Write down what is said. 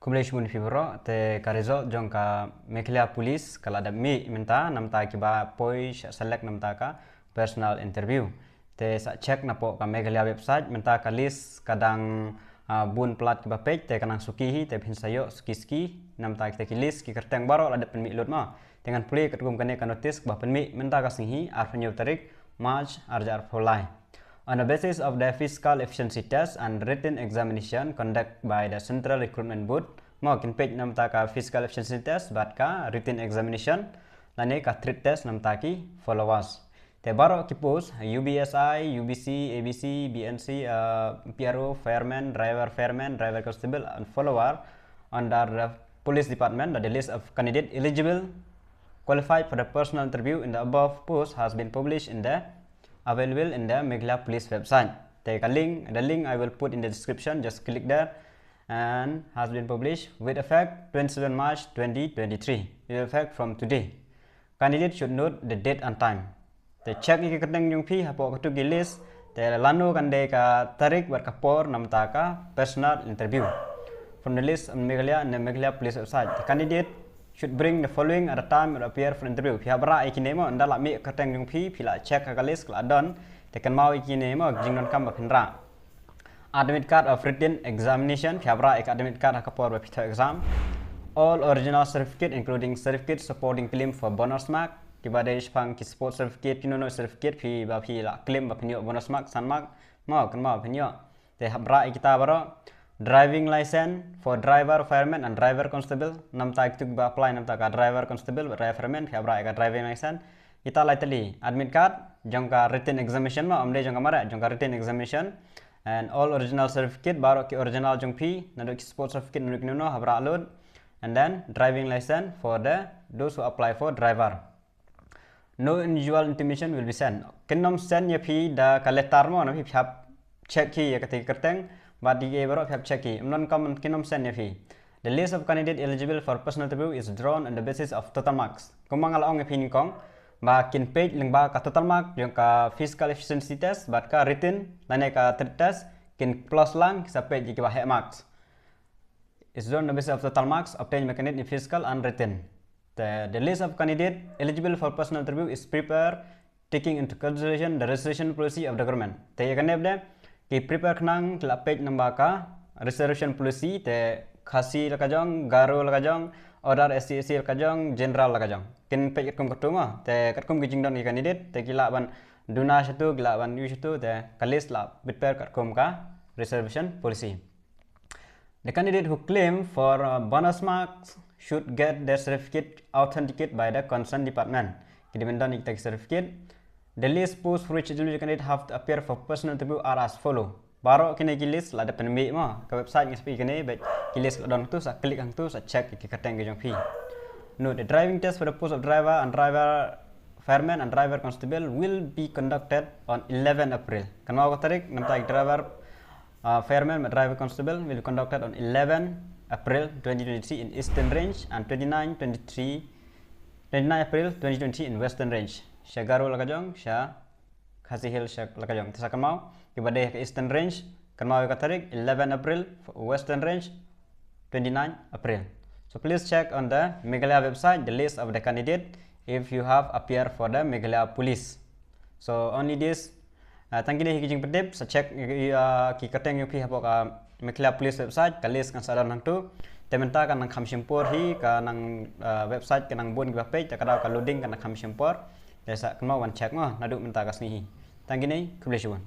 Kumulation mun fibro te ka result jong ka Meghalaya police kala ada Mynta namta kiba poi select namta ka personal interview te sa check na po ka Meghalaya website Mynta ka list kadang bun plat kiba page te kanang sukihi te pinsayo ski namta kita ki list ki kerteng baro ada penmi load ma dengan puli ketugum kane ka notice ba penmi Mynta ka singhi arfanyo tarik March arjar folai. On the basis of the physical efficiency test and written examination conducted by the Central Recruitment Board, mungkin page namta ka physical efficiency test, bat ka written examination, lane ka treat test namta ki followers. Te baro ki post UBSI, UBC, ABC, BNC, PRO, fireman, driver constable, and follower under the police department. The list of candidates eligible qualified for the personal interview in the above post has been published in the available in the Meghalaya police website. Take a link, the link I will put in the description, just click there, and has been published with effect 27 March 2023, with effect from today. Candidate should note the date and time. The check iki keteng yung pi hapo katu list, the lano kande ka tarik buat kapor namta ka personal interview. From the list on Meghalaya and the Meghalaya police website, the candidate should bring the following at the time it appear for interview. Pihak berak iki nemo anda lak mi keteng yung pi pila check ka list kala don tekan mau iki nemo jingnon kam bakhendra. Admit card of written examination pihak berak admit card hakapor ba pita exam. All original certificate including certificate supporting claim for bonus mark kibade pang ki support certificate kinono certificate pi ba pi la claim ba penyo bonus mark san mark mau kan mau penyo te berak kita baro driving license for driver, fireman, and driver constable. Namta itu apply namta ka driver constable, driver fireman, fiabra ka driving license. Kita tali admit card, jangka written examination ma amde jangka mara jangka written examination and all original certificate baro ki original jang pi nado ki sport certificate nado kinono habra load and then driving license for the those who apply for driver. No unusual intimation will be sent. Kinom send ya pi da kaletar mo na pi check ki ya ketika kerteng. But the have checky non-common kinom send fee. The list of candidates eligible for personal interview is drawn on the basis of total marks. Kumang alaong opinion kong ba kin page ling ba ka total mark yung ka physical efficiency test but ka written lane ka treat test kin plus lang sa page ikiba he marks. Is drawn on the basis of total marks obtained by candidate in physical and written. The list of candidates eligible for personal interview is prepared taking into consideration the registration policy of the government. Te yakanebde ki prepare knang la page namba ka reservation policy te khasi lakajong garo lakajong order SC lakajong general lakajong kin page kum katuma te katkum ki jingdon ki candidate te kila ban duna satu kila ban yu satu te kalis la prepare katkum ka reservation policy. The candidate who claim for bonus marks should get their certificate authenticated by the concerned department. Kidimendon ikta certificate. The list posts for which eligible candidate have to appear for personal interview are as follow. Baro kini list la ada penmi ma ke website ngespi kini baik list la don tu sa klik ang tu sa check ki kateng jong pi. No, the driving test for the post of driver and driver fireman and driver constable will be conducted on 11 April. Kan mau tarik namta driver fireman and driver constable will be conducted on 11 April 2023 in Eastern Range and 29 April 2020 in Western Range. Syagaro lakajong, sya Khasi Hill lakajong. Tisa kamau kibadeh ke Eastern Range, kamau katarik 11 April, Western Range 29 April. So please check on the Meghalaya website the list of the candidate if you have appeared for the Meghalaya police. So only this. Thank you hikijing pedip. So check ki kateng yung pi hapo ka Meghalaya police website ka list kan sadar nang tu. Tementa kan nang khamshimpor hi ka nang website ka nang bun ki page ka daw ka loading ka nang khamshimpor. Desa kemauan check mah naduk minta kasih. Tanggi ni kebetulan.